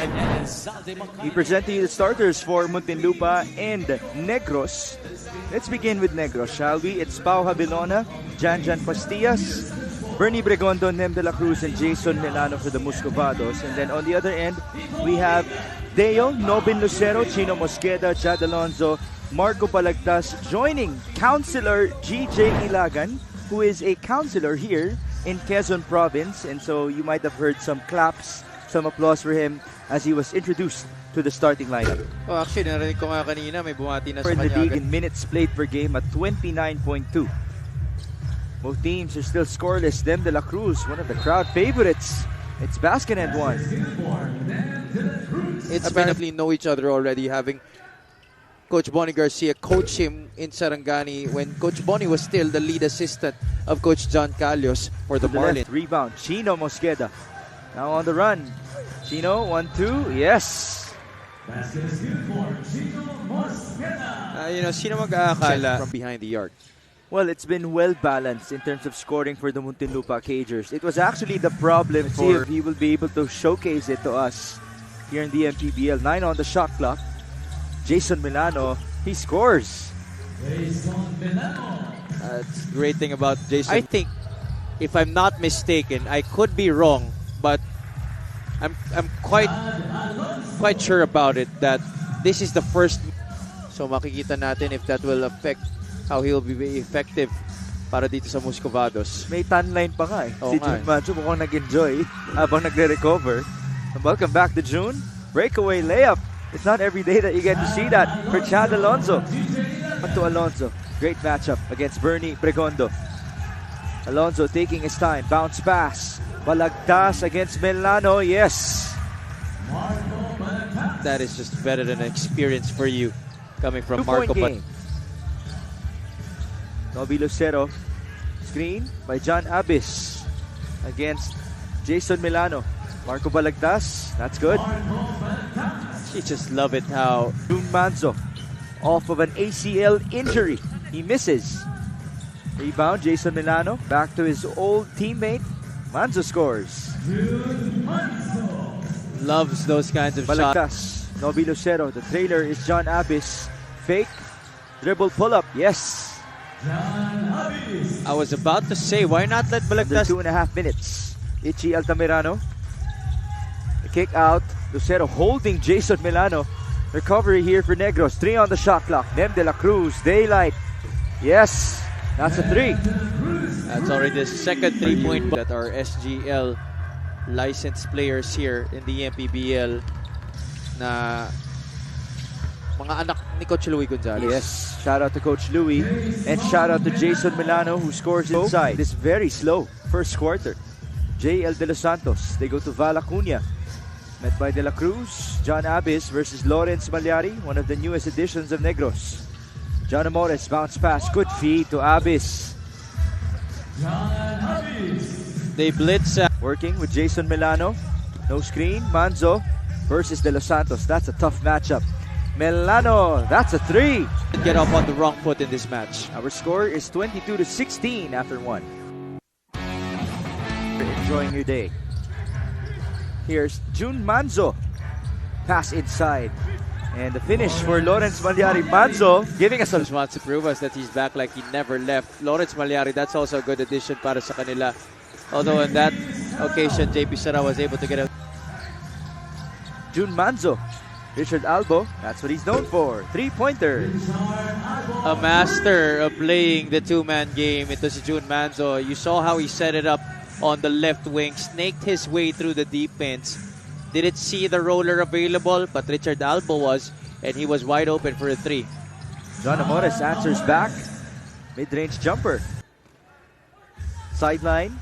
We present to you the starters for Muntinlupa and Negros. Let's begin with Negros, shall we? It's Pau Habilona, Jan Pastillas, Bernie Bregondo, Nem de la Cruz, and Jason Milano for the Muscovados. And then on the other end, we have Deo, Nobin Lucero, Chino Mosqueda, Chad Alonso, Marco Palagtas, joining Councilor GJ Ilagan, who is a councilor here in Quezon Province. And so you might have heard some claps, some applause for him as he was introduced to the starting lineup. Oh, actually, narinig ko nga kanina, may bumati na sa In the kanya. league in minutes played per game at 29.2. Both teams are still scoreless. Dem de la Cruz, one of the crowd favorites. It's basket and one. It's apparently know each other already, having Coach Bonnie Garcia coach him in Sarangani when Coach Bonnie was still the lead assistant of Coach John Calios for the Marlins. Rebound, Chino Mosqueda. Now on the run. Chino, 1-2, yes. Sino mag-aakala from behind the arc? Well, it's been well balanced in terms of scoring for the Muntinlupa Cagers. It was actually the problem for he will be able to showcase it to us here in the Mpbl. 9 on the shot clock. Jason Milano, he scores. That's the great thing about Jason. I think, if I'm not mistaken, I could be wrong, but I'm quite sure about it that this is the first. So makikita natin if that will affect how he'll be effective para dito sa Muscovados. May tan line pa nga eh. Oo Si nga June Mancho mukhang nag-enjoy habang nagre-recover. And welcome back to June. Breakaway layup. It's not every day that you get to see that for Chad Alonso. On to Alonso. Great matchup against Bernie Bregondo. Alonso taking his time. Bounce pass. Balagtas against Milano. Yes. That is just better than an experience for you coming from Marco. Game. Nobi Lucero. Screen by John Abis against Jason Milano. Marco Balagtas. That's good. You just love it how June Manzo off of an ACL injury. He misses. Rebound, Jason Milano. Back to his old teammate. Manzo scores. loves those kinds of Balagtas. shots. Nobi Lucero. The trailer is John Abis. Fake. Dribble pull-up. Yes. I was about to say, why not let Balagtas... 2.5 minutes. Ichi Altamirano. The kick out. Lucero holding Jason Milano. Recovery here for Negros. 3 on the shot clock. Nem de la Cruz. Daylight. Yes. That's a 3. That's already the second 3-point that are SGL licensed players here in the Mpbl na mga anak ni Coach Louie Gonzalez. Yes. Shout out to Coach Louie. And shout out to Jason Milano who scores inside. This very slow first quarter. JL De Los Santos. They go to Val Acuña. Met by De La Cruz. John Abis versus Lawrence Malyari, one of the newest additions of Negros. John Amores, bounce pass. Good feed to Abis. They blitz. Working with Jason Milano. No screen. Manzo versus De Los Santos. That's a tough matchup. Milano, that's a 3. Get off on the wrong foot in this match. Our score is 22-16 after 1. Enjoying your day. Here's June Manzo. Pass inside. And the finish for Lawrence Malyari. Manzo giving us a... Just wants to prove us that he's back like he never left. Lawrence Malyari, that's also a good addition para sa kanila. Although on that occasion, JP Sara was able to get a... June Manzo. Richard Albo, that's what he's known for. 3-pointers. A master of playing the two-man game. Ito si June Manzo. You saw how he set it up on the left wing, snaked his way through the defense. Didn't see the roller available, but Richard Albo was, and he was wide open for a 3. John Amores answers back. Mid-range jumper. Sideline.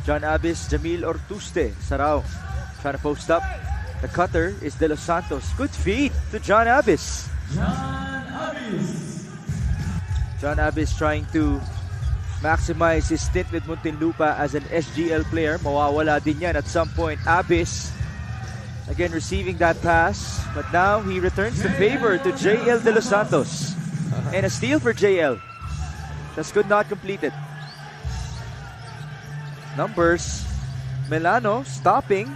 John Abis, Jamil Ortuste. Sarao trying to post up. The cutter is De Los Santos. Good feed to John Abis. John Abis trying to maximize his stint with Muntinlupa as an SGL player. Mawawala din yan at some point. Abis, again receiving that pass. But now he returns the favor to JL De Los Santos. And a steal for JL. Just could not complete it. Numbers. Milano stopping.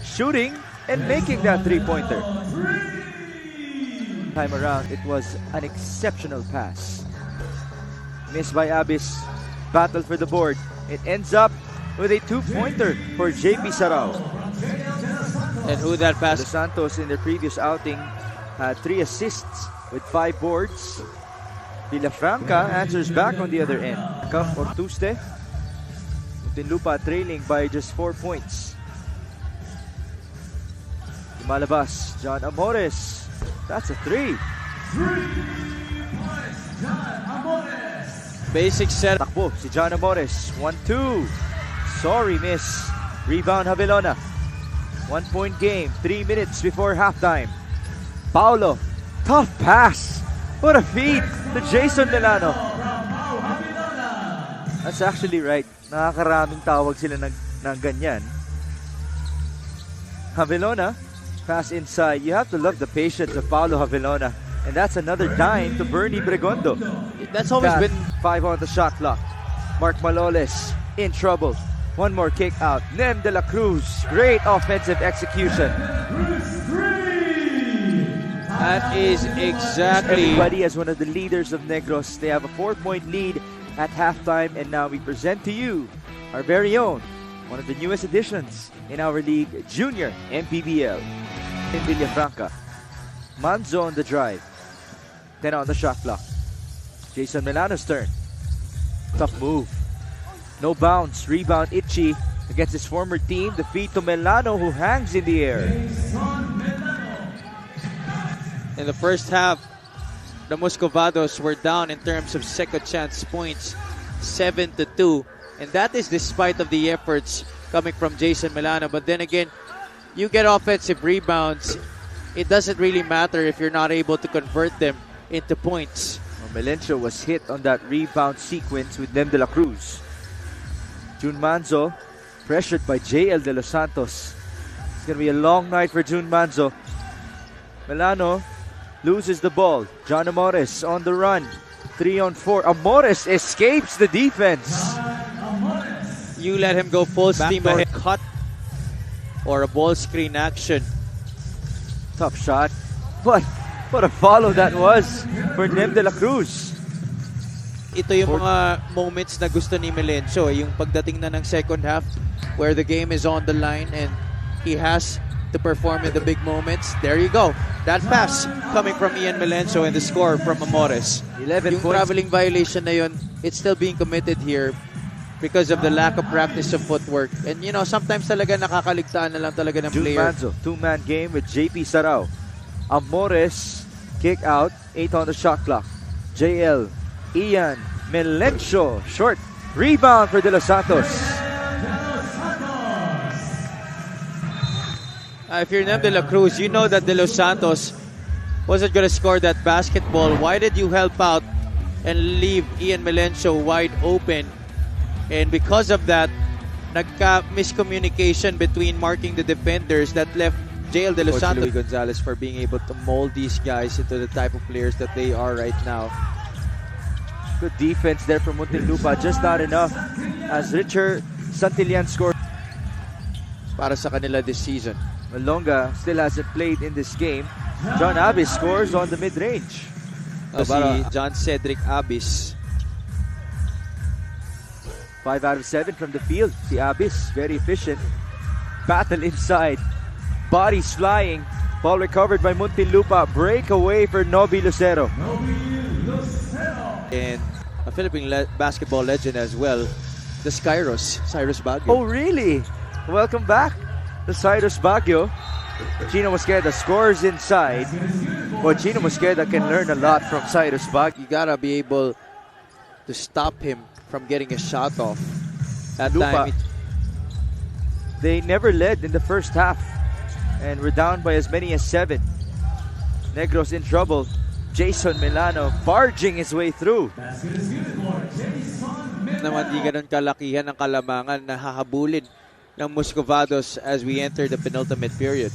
shooting and making that three-pointer. Time around, it was an exceptional pass. Missed by Abis. Battle for the board. It ends up with a two-pointer for JP Sarao. And who that pass? Los Santos in their previous outing had 3 assists with 5 boards. Villafranca answers back on the other end. Camp Ortuste. Muntinlupa trailing by just 4 points. Lumalabas, John Amores. That's a 3. Basic set. Takbo si John Amores. 1-2. Sorry, miss. Rebound Havilona. 1-point game. 3 minutes before halftime. Paulo. Tough pass. What a feed to Jason Milano. That's actually right. Nakakaraming tawag sila ng ganyan. Havilona. Pass inside. You have to love the patience of Paulo Havilona. And that's another dime to Bernie Bregondo. That's always been 5 on the shot clock. Mark Maloles in trouble. One more kick out. Nem de la Cruz. Great offensive execution. That is exactly. Everybody as one of the leaders of Negros. They have a 4-point lead at halftime. And now we present to you our very own, one of the newest additions in our league, Junior Mpbl in Villafranca. Manzo on the drive. 10 on the shot clock. Jason Milano's turn. Tough move. No bounce. Rebound Itchy against his former team. The feed to Milano who hangs in the air. In the first half, the Muscovados were down in terms of second chance points, 7-2. And that is despite of the efforts coming from Jason Milano. But then again, you get offensive rebounds. It doesn't really matter if you're not able to convert them into points. Melencio was hit on that rebound sequence with Nem de la Cruz. Jun Manzo pressured by JL de los Santos. It's going to be a long night for Jun Manzo. Milano loses the ball. John Amores on the run. 3 on 4. Amores escapes the defense. You let him go full steam ahead. Cut or a ball screen action. Tough shot. But what a follow that was for Nem de la Cruz. Ito yung mga moments na gusto ni Melencio. Yung pagdating na ng second half where the game is on the line and he has to perform in the big moments. There you go. That pass coming from Ian Melencio and the score from Amores. 11 yung points. traveling violation na yun, it's still being committed here because of the lack of practice of footwork. And you know, sometimes talaga nakakaligtaan na lang talaga ng player. Manzo, 2-man game with JP Sarao. Amores, kick out, 8 on the shot clock. JL, Ian, Melencio, short. Rebound for De Los Santos. If you're Nem de la Cruz, you know that De Los Santos wasn't going to score that basketball. Why did you help out and leave Ian Melencio wide open? And because of that, nagka-miscommunication between marking the defenders that left JL de los Santos. Luis Gonzalez for being able to mold these guys into the type of players that they are right now. Good defense there from Muntinlupa, just not enough as Richard Santillan scored. Para sa kanila this season. Malonga still hasn't played in this game. John Abis scores on the mid-range. Si John Cedric Abis. 5 out of 7 from the field. Si Abis, very efficient. Battle inside. Bodies flying. Ball recovered by Muntinlupa. Breakaway for Nobi Lucero. And a Philippine basketball legend as well, the Cyrus Baguio. Oh, really? Welcome back, the Cyrus Baguio. Chino Mosqueda scores inside. Well, Chino Mosqueda can learn a lot from Cyrus Baguio. You gotta be able to stop him from getting a shot off. That time, they never led in the first half and were down by as many as 7. Negros in trouble. Jason Milano barging his way through. Naman di ganun kalakihan ng kalamangan na hahabulin ng Muscovados as we enter the penultimate period.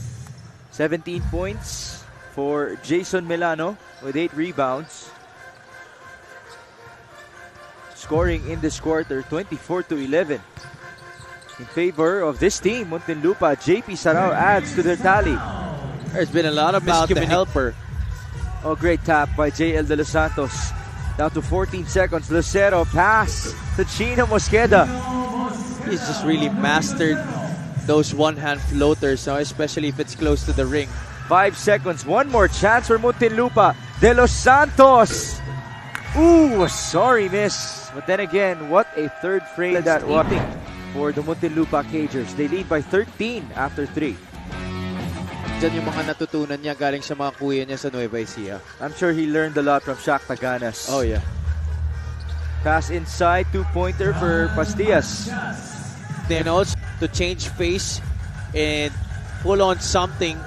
17 points for Jason Milano with 8 rebounds. Scoring in this quarter, 24-11. in favor of this team, Muntinlupa. JP Sarao adds to their tally. There's been a lot of miscommunication. Helper. Oh, great tap by JL De Los Santos. Down to 14 seconds. Lucero pass to Chino Mosqueda. He's just really mastered those one-hand floaters now, especially if it's close to the ring. 5 seconds. One more chance for Muntinlupa. De Los Santos. Ooh, sorry miss. But then again, what a third frame that was for the Muntinlupa Cagers. They lead by 13 after 3. Diyan yung mga natutunan niya galing sa mga kuya niya sa Nueva Ecija. I'm sure he learned a lot from Shaq Taganas. Oh yeah. Pass inside, 2-pointer for Pastillas. Then also to change pace and pull on something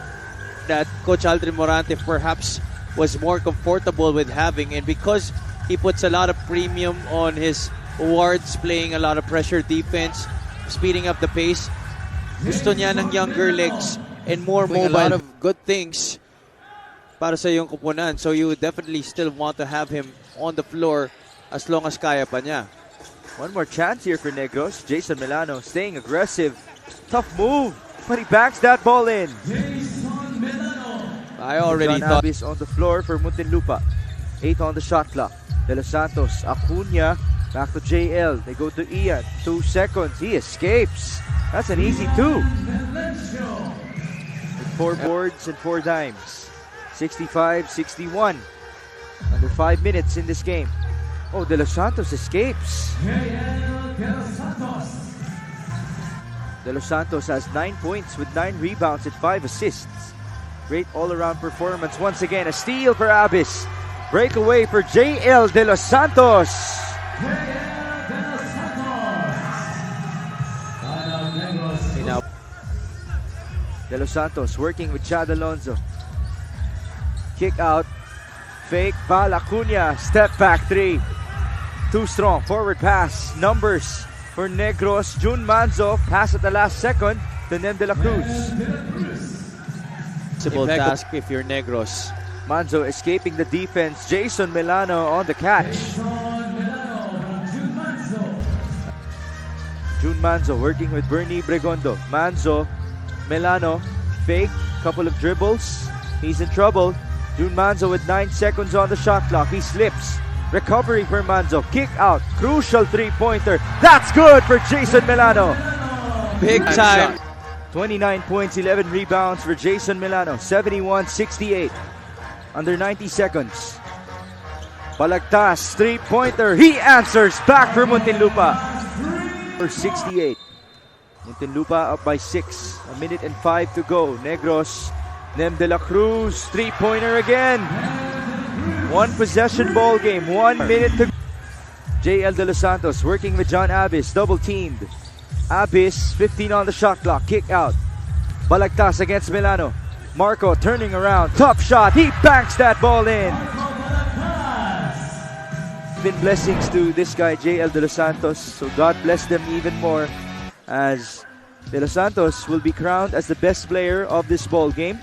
that Coach Aldrin Morante perhaps was more comfortable with having, and because he puts a lot of premium on his awards, playing a lot of pressure defense, speeding up the pace, gusto niya ng younger legs and more mobile. A lot of good things para sa iyong kupunan. So you definitely still want to have him on the floor as long as kaya pa niya. One more chance here for Negros. Jason Milano staying aggressive. Tough move, but he backs that ball in. I already John thought. Abis on the floor for Muntinlupa. 8 on the shot clock. De Los Santos, Acuna, back to JL. They go to Ian. 2 seconds. He escapes. That's an easy 2. With 4 boards and 4 dimes. 65-61. Under 5 minutes in this game. Oh, De Los Santos escapes. De Los Santos has 9 points with 9 rebounds and 5 assists. Great all-around performance. Once again, a steal for Abis. Breakaway for JL De Los Santos. De Los Santos working with Chad Alonso. Kick out. Fake. Ball Acuna. Step back 3. Too strong. Forward pass. Numbers for Negros. Jun Manzo. Pass at the last second to Nem de la Cruz. Task if you're Negros. Manzo escaping the defense. Jason Milano on the catch. Jun Manzo working with Bernie Bregondo. Manzo, Milano, fake, couple of dribbles. He's in trouble. Jun Manzo with 9 seconds on the shot clock. He slips. Recovery for Manzo. Kick out. Crucial 3-pointer. That's good for Jason Milano. Big time. 29 points, 11 rebounds for Jason Milano. 71-68. Under 90 seconds. Balagtas, 3-pointer. He answers back for Muntinlupa. For 68. Muntinlupa up by 6. A minute and 5 to go. Negros, Nem de la Cruz, 3-pointer again. 1 possession ball game. 1 minute to go. JL De Los Santos working with John Abis. Double teamed. Abis, 15 on the shot clock. Kick out. Balagtas against Milano. Marco turning around. Tough shot. He banks that ball in. Been blessings to this guy, JL De Los Santos. So God bless them even more, as De Los Santos will be crowned as the best player of this ball game.